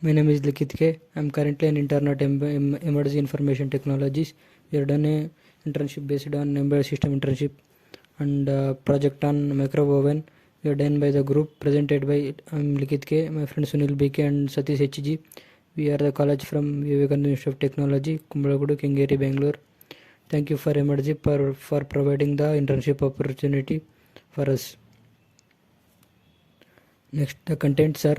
My name is Likith K. I am currently an intern at Emertxe Information Technologies. We have done a internship based on embedded system internship and project on micro oven. We are done by the group presented by Likith K, my friend Sunil B K and Sathish H G. We are the college from Vivekananda Institute of Technology, Kumbalagudu, Kengeri, Bangalore. Thank you for Emertxe for providing the internship opportunity for us. Next, the contents are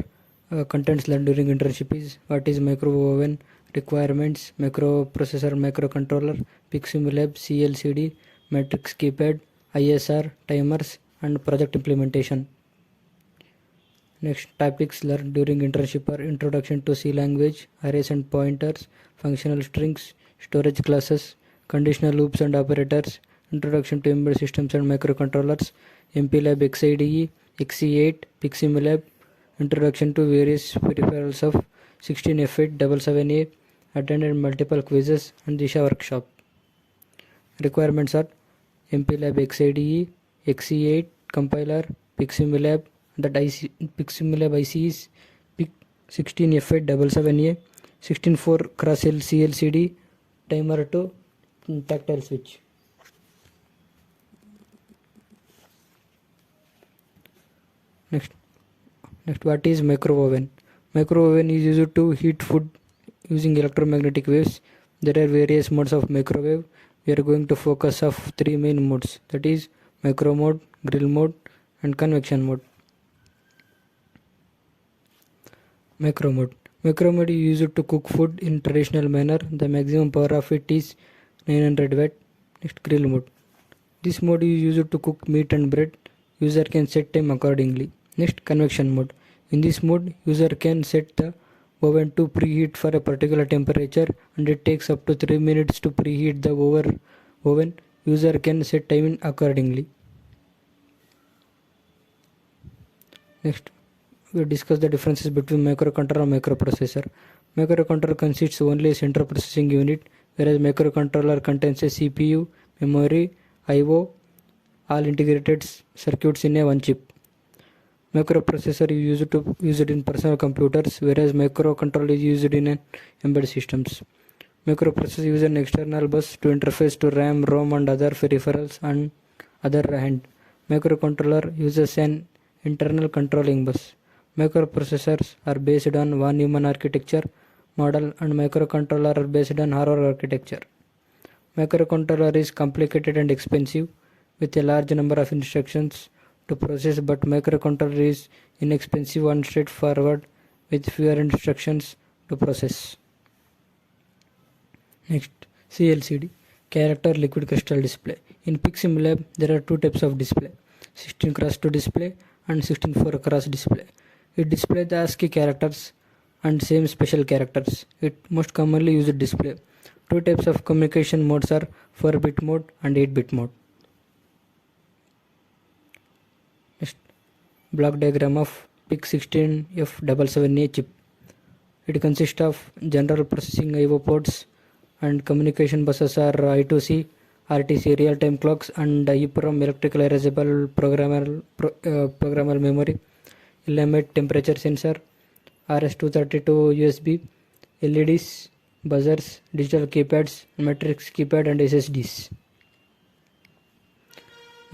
contents learned during internship is what is micro oven, requirements, microprocessor, microcontroller, PICSIMULAB, CLCD, matrix keypad, ISR, timers, and project implementation. Next, topics learned during internship are introduction to C language, arrays and pointers, functional strings, storage classes, conditional loops and operators, introduction to embedded systems and microcontrollers, MPLAB XIDE, XE8, PICSIMULAB, introduction to various peripherals of 16F877A, attended multiple quizzes and Disha workshop. Requirements are MPLAB XIDE, XE8, compiler, PICSIMULAB, that PICSIMULAB IC is PIC 16F877A, 16.4 cross CLCD, timer to tactile switch. Next, what is micro oven? Micro oven is used to heat food using electromagnetic waves. There are various modes of microwave. We are going to focus of three main modes, that is micro mode, grill mode, and convection mode. Micro mode is used to cook food in traditional manner. The maximum power of it is 900 watt. Next, grill mode. This mode is used to cook meat and bread. User can set time accordingly. Next, convection mode. In this mode, user can set the oven to preheat for a particular temperature and it takes up to 3 minutes to preheat the oven. User can set time accordingly. Next, we discuss the differences between microcontroller and microprocessor. Microcontroller consists only a central processing unit, whereas microcontroller contains a CPU, memory, I/O, all integrated circuits in a one chip. Microprocessor is used in personal computers, whereas microcontroller is used in embedded systems. Microprocessor uses an external bus to interface to RAM, ROM, and other peripherals. On other hand, microcontroller uses an internal controlling bus. Microprocessors are based on von Neumann architecture model and microcontroller are based on Harvard architecture. Microcontroller is complicated and expensive with a large number of instructions to process, but microcontroller is inexpensive and straightforward with fewer instructions to process. Next, CLCD, character liquid crystal display. In PICSIMULAB, there are two types of display, 16x2 display and 16:4 display. It displays the ASCII characters and same special characters. It most commonly used display. Two types of communication modes are 4-bit mode and 8-bit mode. Next, block diagram of PIC 16F77A chip. It consists of general processing I/O ports and communication buses are I2C, RTC real-time clocks and EEPROM electrical erasable programmable memory, LMAT temperature sensor, RS-232 USB, LEDs, buzzers, digital keypads, matrix keypad and SSDs.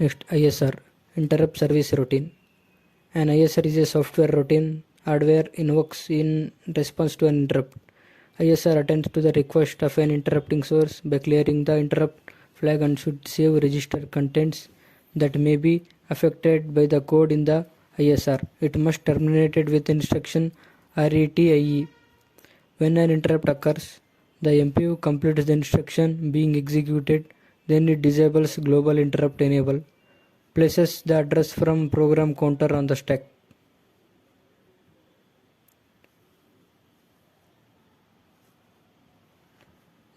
Next, ISR, interrupt service routine. An ISR is a software routine hardware invokes in response to an interrupt. ISR attends to the request of an interrupting source by clearing the interrupt flag and should save register contents that may be affected by the code in the ISR. It must terminate with instruction RETIE. When an interrupt occurs, the MPU completes the instruction being executed, then it disables global interrupt enable, places the address from program counter on the stack.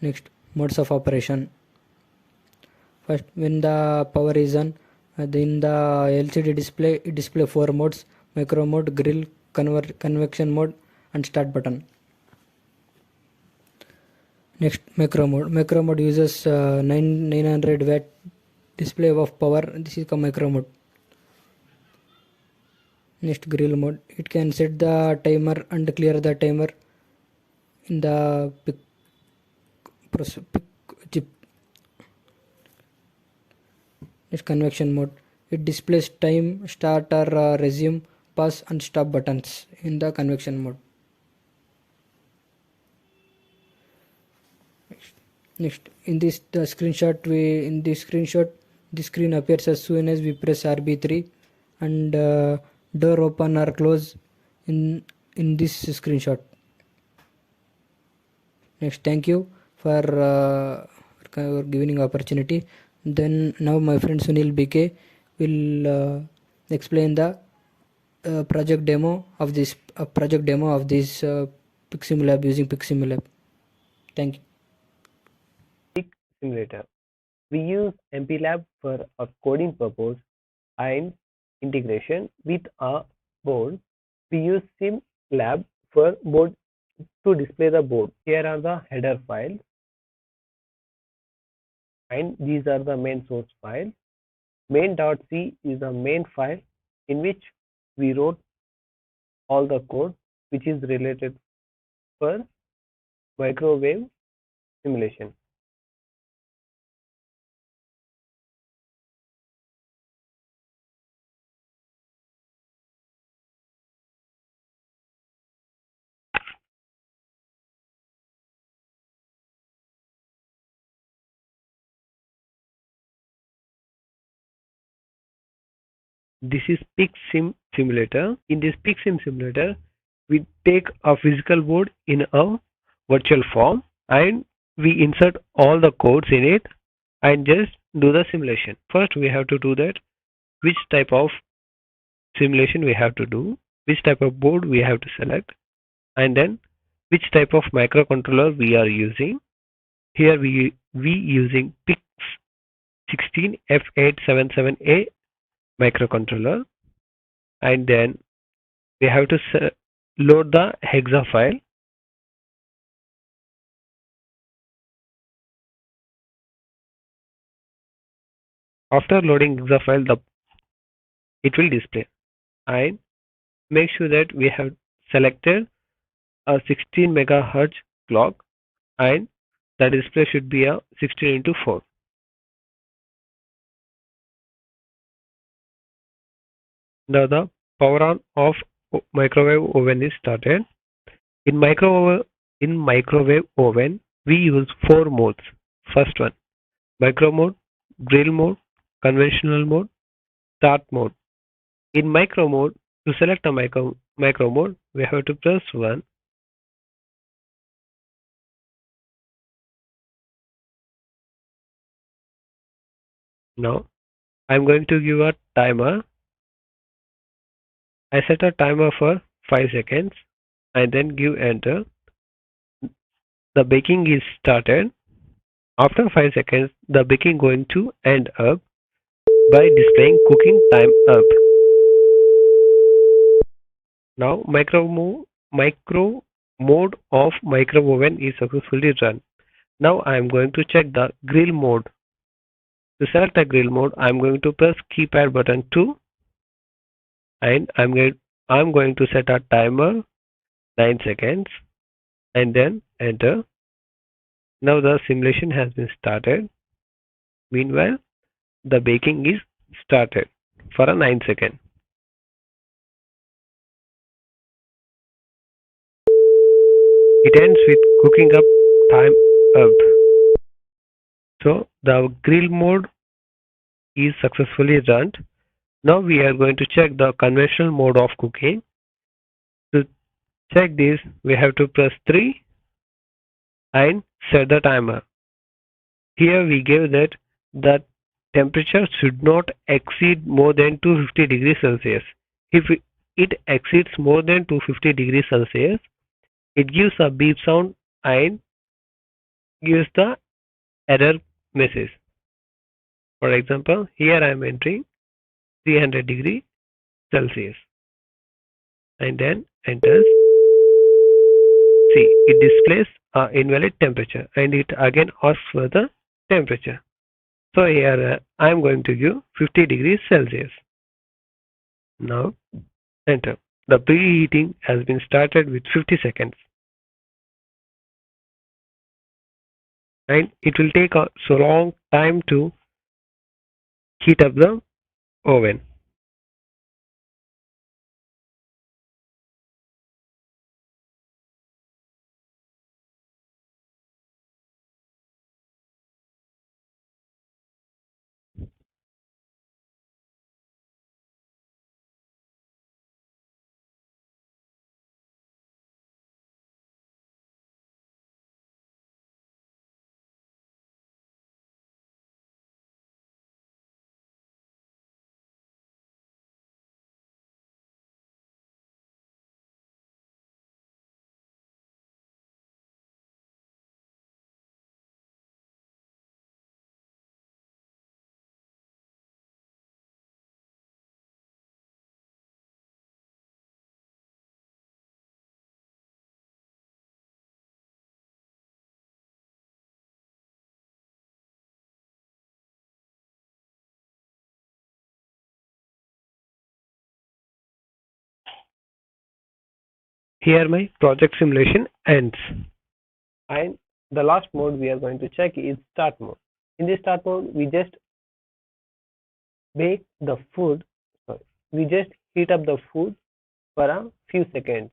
Next, modes of operation. First, when the power is on, in the LCD display, it displays 4 modes: micro mode, grill, convection mode, and start button. Next, macro mode. Macro mode uses 900 watt display of power. This is the macro mode. Next, grill mode. It can set the timer and clear the timer. in the chip is convection mode. It displays time, start or resume, pause and stop buttons in the convection mode. Next, in this screenshot, the screen appears as soon as we press RB3, and door open or close in this screenshot. Next, thank you for giving opportunity. Then now my friend Sunil B K will explain the project demo of this Piximlab using Piximlab. Thank you. Simulator. We use MPLab for a coding purpose and integration with a board. We use SimLab for board to display the board. Here are the header files and these are the main source files. Main.c is the main file in which we wrote all the code which is related for microwave simulation. This is PixSim simulator. In this PixSim simulator, we take a physical board in a virtual form and we insert all the codes in it and just do the simulation. First, we have to do that which type of simulation we have to do, which type of board we have to select, and then which type of microcontroller we are using. Here we using PIX16F877A microcontroller, and then we have to load the hexa file. After loading hexa file, it will display, and make sure that we have selected a 16 megahertz clock and the display should be a 16 into 4. Now the power on off microwave oven is started. In microwave oven we use 4 modes. First one, micro mode, grill mode, conventional mode, start mode. In micro mode, to select a micro mode, we have to press 1. Now I'm going to give a timer. I set a timer for 5 seconds and then give enter. The baking is started. After 5 seconds, the baking going to end up by displaying cooking time up. Now micro mode of micro oven is successfully run. Now I am going to check the grill mode. To select a grill mode, I am going to press keypad button 2 and I'm going to set a timer 9 seconds and then enter. Now the simulation has been started. Meanwhile, the baking is started for a 9 second. It ends with cooking up time up. So the grill mode is successfully run. Now we are going to check the conventional mode of cooking. To check this, we have to press 3 and set the timer. Here we give that the temperature should not exceed more than 250 degrees Celsius. If it exceeds more than 250 degrees Celsius, it gives a beep sound and gives the error message. For example, here I am entering 300 degrees Celsius and then enter. See, it displays invalid temperature and it again asks for the temperature. So here I am going to give 50 degrees Celsius. Now enter. The preheating has been started with 50 seconds. and it will take a so long time to heat up the oven. Here my project simulation ends. And the last mode we are going to check is start mode. In this start mode, we just bake the food, sorry, we just heat up the food for a few seconds.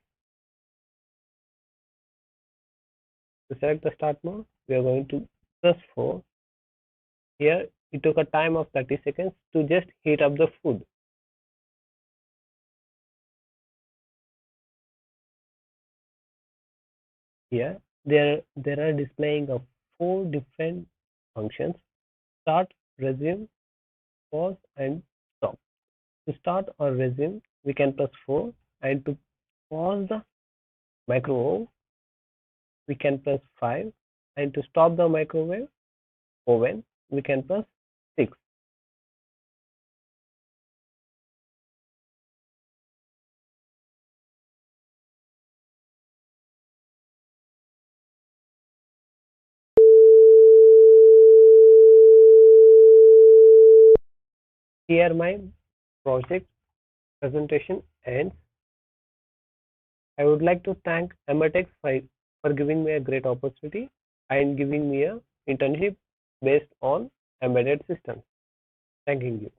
To select the start mode, we are going to press 4. Here, it took a time of 30 seconds to just heat up the food. Here, there are displaying of 4 different functions: start, resume, pause, and stop. To start or resume, we can press 4, and to pause the microwave, we can press 5, and to stop the microwave oven, we can press 6. Here my project presentation ends. I would like to thank Emertxe for giving me a great opportunity and giving me a internship based on embedded systems. Thanking you.